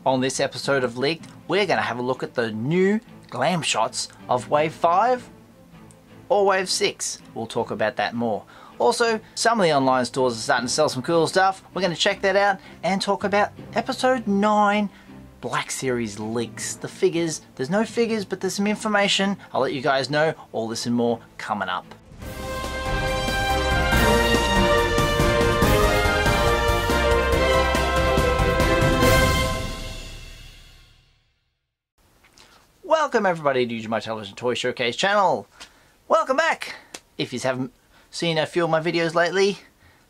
On this episode of Leaked, we're going to have a look at the new glam shots of Wave 5 or Wave 6. We'll talk about that more. Also, some of the online stores are starting to sell some cool stuff. We're going to check that out and talk about Episode 9 Black Series leaks. The figures, there's no figures, but there's some information. I'll let you guys know. All this and more coming up. Welcome everybody to Usualmike Television Toy Showcase channel. Welcome back. If you haven't seen a few of my videos lately,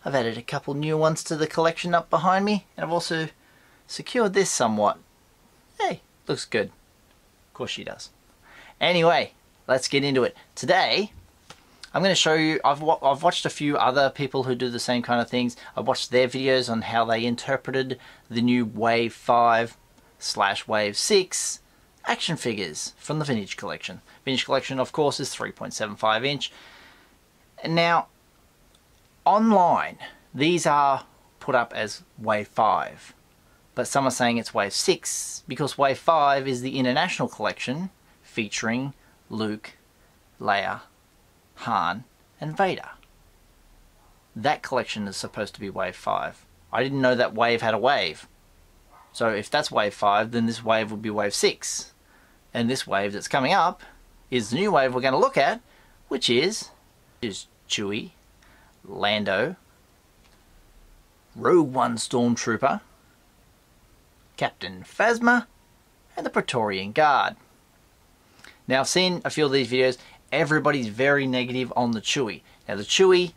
I've added a couple new ones to the collection up behind me, and I've also secured this somewhat. Hey, looks good. Of course she does. Anyway, let's get into it. Today, I'm going to show you, I've watched a few other people who do the same kind of things. I've watched their videos on how they interpreted the new Wave 5/Wave 6 action figures from the Vintage Collection. Vintage Collection, of course, is 3.75 inch. And now, online, these are put up as Wave 5. But some are saying it's Wave 6 because Wave 5 is the International Collection featuring Luke, Leia, Han, and Vader. That collection is supposed to be Wave 5. I didn't know that Wave had a wave. So if that's Wave 5, then this wave would be Wave 6. And this wave that's coming up is the new wave we're going to look at, which is Chewie, Lando, Rogue One Stormtrooper, Captain Phasma, and the Praetorian Guard. Now, I've seen a few of these videos. Everybody's very negative on the Chewie. Now, the Chewie,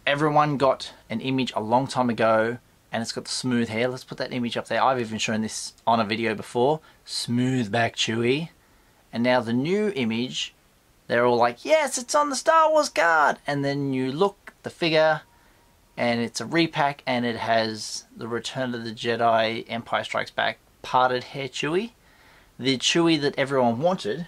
everyone got an image a long time ago, and it's got the smooth hair. Let's put that image up there. I've even shown this on a video before. Smooth back Chewie. And now the new image, they're all like, yes, it's on the Star Wars card. And then you look at the figure, and it's a repack, and it has the Return of the Jedi, Empire Strikes Back, parted hair Chewie. The Chewie that everyone wanted.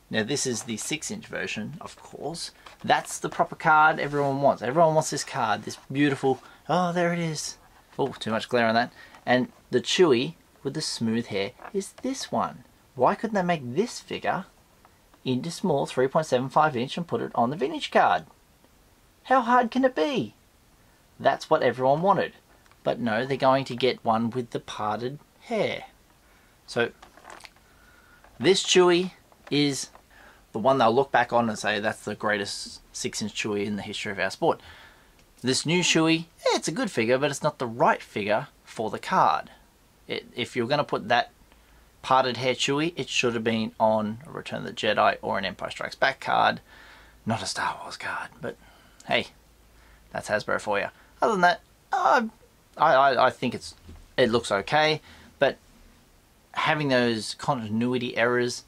Now this is the 6-inch version, of course. That's the proper card everyone wants. Everyone wants this card, this beautiful, oh, there it is. Oh, too much glare on that. And the Chewie with the smooth hair is this one. Why couldn't they make this figure into small 3.75 inch and put it on the vintage card? How hard can it be? That's what everyone wanted. But no, they're going to get one with the parted hair. So, this Chewie is the one they'll look back on and say that's the greatest 6-inch Chewie in the history of our sport. This new Chewie, it's a good figure, but it's not the right figure for the card. If you're going to put that parted hair Chewie, it should have been on a Return of the Jedi or an Empire Strikes Back card, not a Star Wars card. But hey, that's Hasbro for you. Other than that, I think it looks okay, but having those continuity errors,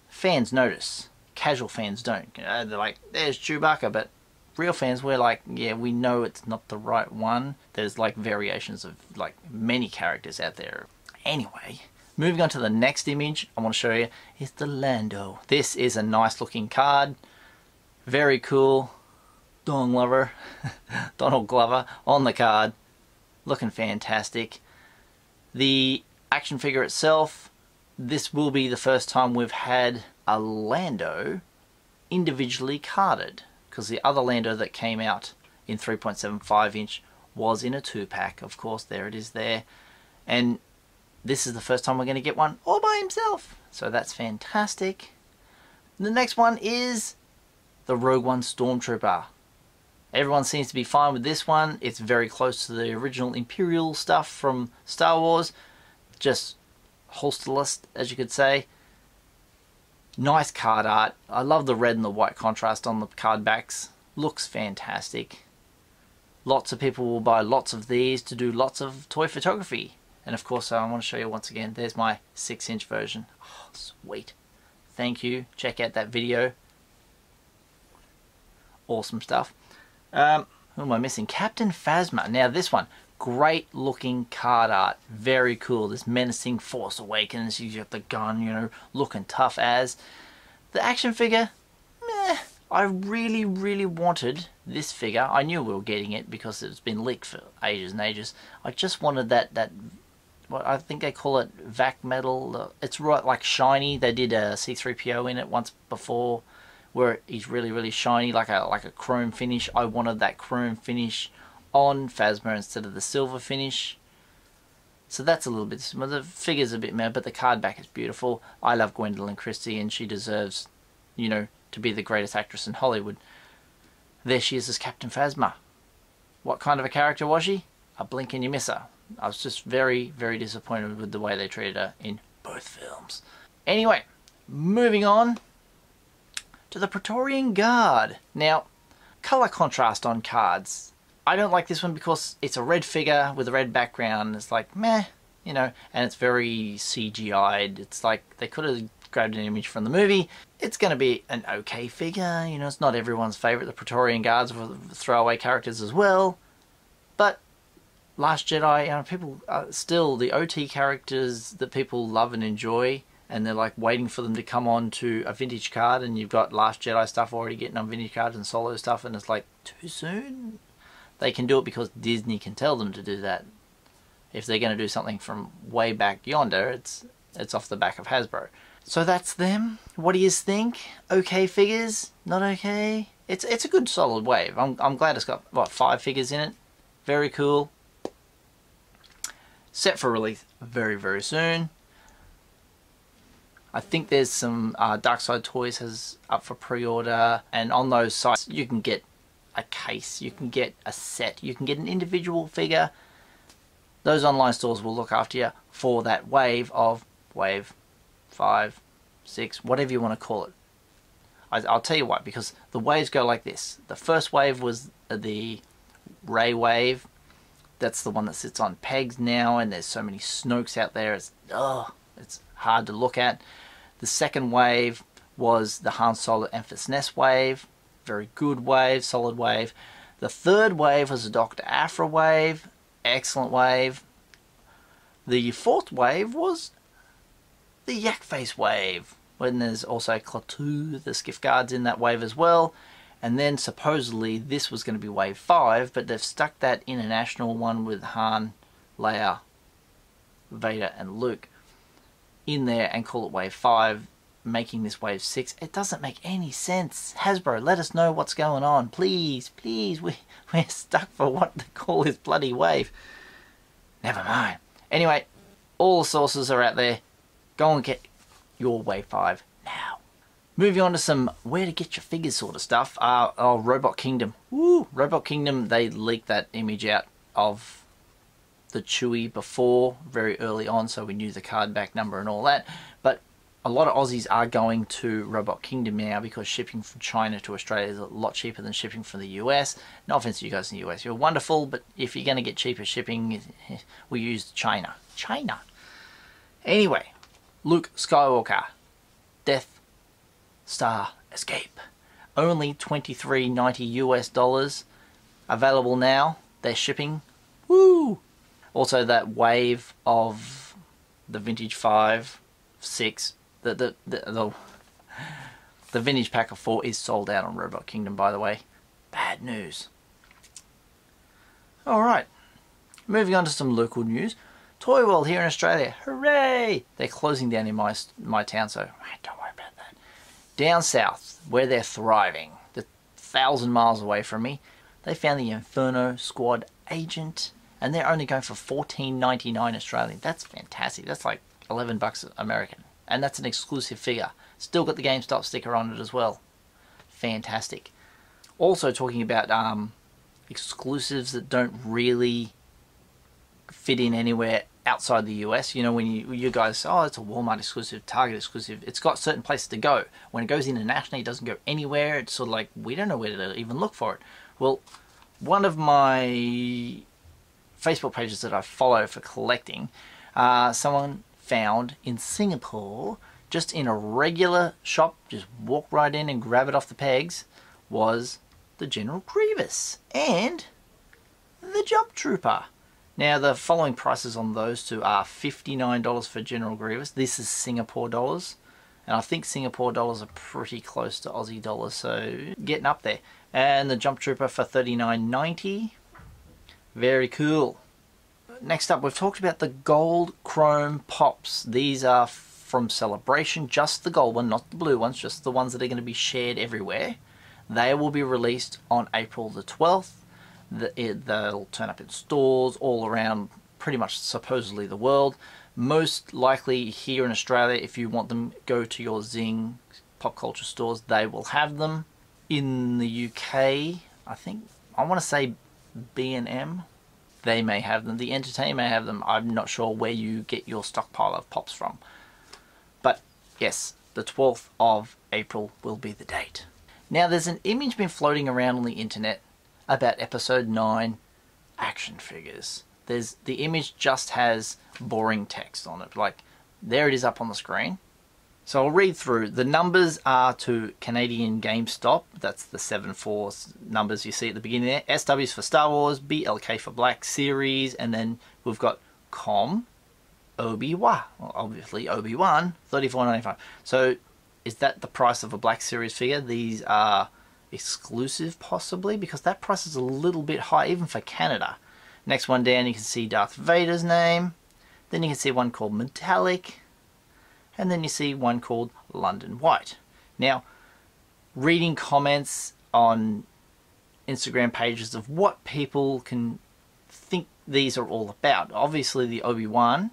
fans notice. Casual fans don't. You know, they're like, there's Chewbacca, but real fans, we're like, yeah, we know it's not the right one. There's like variations of like many characters out there. Anyway, moving on to the next image I want to show you is the Lando. This is a nice looking card. Very cool. Donald Glover on the card. Looking fantastic. The action figure itself, this will be the first time we've had a Lando individually carded, because the other Lando that came out in 3.75 inch was in a 2-pack. Of course, there it is there. And this is the first time we're going to get one all by himself. So that's fantastic. The next one is the Rogue One Stormtrooper. Everyone seems to be fine with this one. It's very close to the original Imperial stuff from Star Wars. Just holsterless, as you could say. Nice card art. I love the red and the white contrast on the card backs. Looks fantastic. Lots of people will buy lots of these to do lots of toy photography. And of course, I want to show you once again, there's my 6-inch version. Oh, sweet. Thank you. Check out that video. Awesome stuff. Who am I missing? Captain Phasma. Now this one, great looking card art. Very cool. This menacing Force Awakens. You got the gun, you know, looking tough as. The action figure, meh. I really wanted this figure. I knew we were getting it because it's been leaked for ages and ages. I just wanted that what I think they call it, vac metal. It's right, like shiny. They did a C-3PO in it once before, where he's really shiny, like a chrome finish. I wanted that chrome finish on Phasma instead of the silver finish. So that's a little bit similar. The figure's a bit meh, but the card back is beautiful. I love Gwendolyn Christie, and she deserves, you know, to be the greatest actress in Hollywood. There she is as Captain Phasma. What kind of a character was she? A blink and you miss her. I was just very disappointed with the way they treated her in both films. Anyway, moving on to the Praetorian Guard. Now, color contrast on cards. I don't like this one because it's a red figure with a red background. It's like, meh, you know, and it's very CGI'd. It's like they could have grabbed an image from the movie. It's going to be an okay figure. You know, it's not everyone's favorite. The Praetorian Guards were throwaway characters as well. But Last Jedi, you know, people still the OT characters that people love and enjoy, and they're like waiting for them to come on to a vintage card, and you've got Last Jedi stuff already getting on vintage cards and solo stuff, and it's like, too soon? They can do it because Disney can tell them to do that. If they're going to do something from way back yonder, it's off the back of Hasbro. So that's them. What do you think? Okay figures? Not okay? It's a good solid wave. I'm glad it's got, what, 5 figures in it. Very cool. Set for release very soon. I think there's some Dark Side Toys has up for pre-order, and on those sites you can get a case, you can get a set, you can get an individual figure. Those online stores will look after you for that wave of wave 5, 6, whatever you want to call it. I'll tell you why, because the waves go like this. The first wave was the Ray wave. That's the one that sits on pegs now, and there's so many Snokes out there. It's hard to look at. The second wave was the Han Solo Enfys Nest wave. Very good wave, solid wave. The third wave was the Dr. Aphra wave. Excellent wave. The fourth wave was the Yak Face wave, when there's also Klaatu, the Skiff Guards in that wave as well. And then supposedly this was going to be wave 5, but they've stuck that international one with Han, Leia, Vader and Luke in there and call it wave 5, making this wave 6. It doesn't make any sense. Hasbro, let us know what's going on. Please, we're stuck for what to call this bloody wave. Never mind. Anyway, all the sources are out there. Go and get your wave 5 now. Moving on to some where to get your figures sort of stuff. Robot Kingdom. Woo! Robot Kingdom, they leaked that image out of the Chewie before, very early on, so we knew the card back number and all that. But a lot of Aussies are going to Robot Kingdom now because shipping from China to Australia is a lot cheaper than shipping from the US. No offense to you guys in the US, you're wonderful, but if you're going to get cheaper shipping, we use China. Anyway, Luke Skywalker, Death Star Escape. Only $23.90 US. Available now. They're shipping. Woo! Also that wave of the vintage 5, 6, the vintage pack of 4 is sold out on Robot Kingdom, by the way. Bad news. Alright. Moving on to some local news. Toy World here in Australia. Hooray! They're closing down in my town, so don't worry about that. Down south, where they're thriving, the 1,000 miles away from me, they found the Inferno Squad Agent, and they're only going for $14.99 Australian. That's fantastic. That's like $11 American, and that's an exclusive figure. Still got the GameStop sticker on it as well. Fantastic. Also talking about exclusives that don't really fit in anywhere outside the US. You know, when you guys, oh, it's a Walmart exclusive, Target exclusive. It's got certain places to go. When it goes internationally, it doesn't go anywhere. It's sort of like, we don't know where to even look for it. Well, one of my Facebook pages that I follow for collecting, someone found in Singapore, just in a regular shop, just walk right in and grab it off the pegs, was the General Grievous and the Jump Trooper. Now, the following prices on those two are $59 for General Grievous. This is Singapore dollars. And I think Singapore dollars are pretty close to Aussie dollars, so getting up there. And the Jump Trooper for $39.90. Very cool. next up, we've talked about the gold chrome pops. These are from Celebration, just the gold one, not the blue ones, just the ones that are going to be shared everywhere. They will be released on April the 12th. They'll turn up in stores all around pretty much supposedly the world. Most likely here in Australia, if you want them, go to your Zing pop culture stores. They will have them. In the UK, I think, I want to say B&M, they may have them. The Entertainer may have them. I'm not sure where you get your stockpile of pops from. But yes, the 12th of April will be the date. Now there's an image been floating around on the internet about episode 9 action figures. The image just has boring text on it. Like, there it is up on the screen. So I'll read through. The numbers are to Canadian GameStop. That's the 74 numbers you see at the beginning there. SW is for Star Wars, BLK for Black Series, and then we've got Com, Obi-Wan. Well, obviously Obi-Wan, $34.95. So is that the price of a Black Series figure? These are exclusive possibly, because that price is a little bit high even for Canada. Next one down, you can see Darth Vader's name. Then you can see one called Metallic. And then you see one called London White. Now, reading comments on Instagram pages of what people can think these are all about. Obviously the Obi-Wan.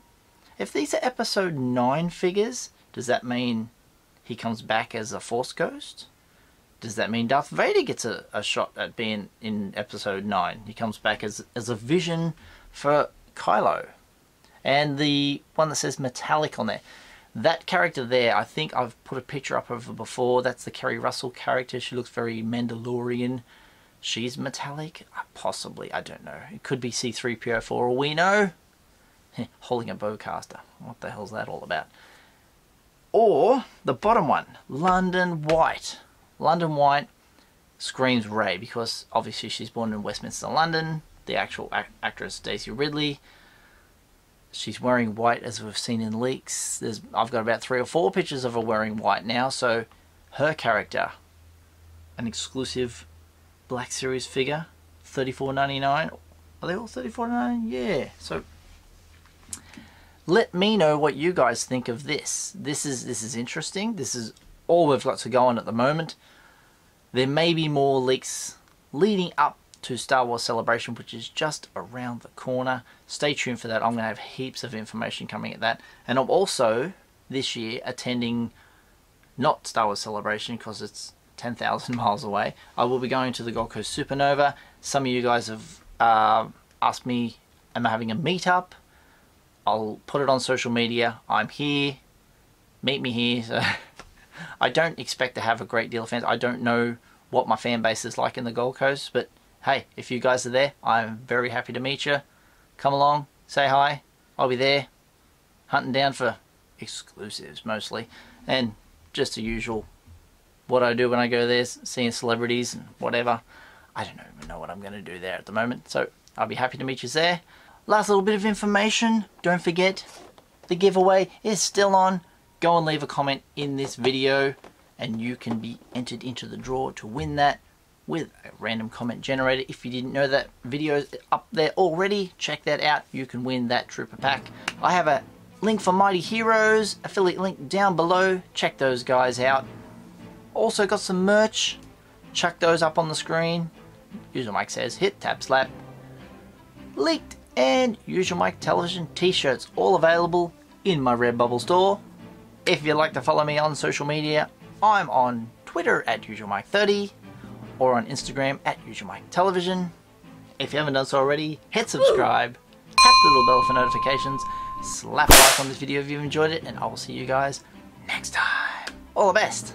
If these are episode 9 figures, does that mean he comes back as a Force Ghost? Does that mean Darth Vader gets a shot at being in episode 9? He comes back as a vision for Kylo. And the one that says Metallic on there. That character there, I think I've put a picture up of her before. That's the Kerry Russell character. She looks very Mandalorian. She's metallic? Possibly, I don't know. It could be C-3PO for all we know. Holding a bowcaster. What the hell's that all about? Or the bottom one, London White. London White screams Rey because obviously she's born in Westminster, London. The actual actress Daisy Ridley. She's wearing white, as we've seen in leaks. I've got about 3 or 4 pictures of her wearing white now. So her character, an exclusive Black Series figure, $34.99. Are they all $34.99? Yeah. So let me know what you guys think of this. This is interesting. This is all we've got to go on at the moment. There may be more leaks leading up to Star Wars Celebration, which is just around the corner. Stay tuned for that. I'm going to have heaps of information coming at that. And I'm also, this year, attending not Star Wars Celebration because it's 10,000 miles away. I will be going to the Gold Coast Supernova. Some of you guys have asked me, am I having a meetup? I'll put it on social media. I'm here. Meet me here. So I don't expect to have a great deal of fans. I don't know what my fan base is like in the Gold Coast, but hey, if you guys are there, I'm very happy to meet you. Come along, say hi. I'll be there, hunting down for exclusives mostly, and just the usual. What I do when I go there is seeing celebrities and whatever. I don't even know what I'm going to do there at the moment, so I'll be happy to meet you there. Last little bit of information, don't forget, the giveaway is still on. Go and leave a comment in this video and you can be entered into the draw to win that with a random comment generator. If you didn't know that video is up there already, check that out. You can win that Trooper pack. I have a link for Mighty Heroes, affiliate link down below. Check those guys out. Also got some merch. Chuck those up on the screen. Usualmike says, hit, tap, slap. Leaked and Usualmike Television t-shirts, all available in my Redbubble store. If you'd like to follow me on social media, I'm on Twitter at Usualmike30 or on Instagram at Usualmike Television. If you haven't done so already, hit subscribe, tap the little bell for notifications, slap a like on this video if you've enjoyed it, and I will see you guys next time. All the best.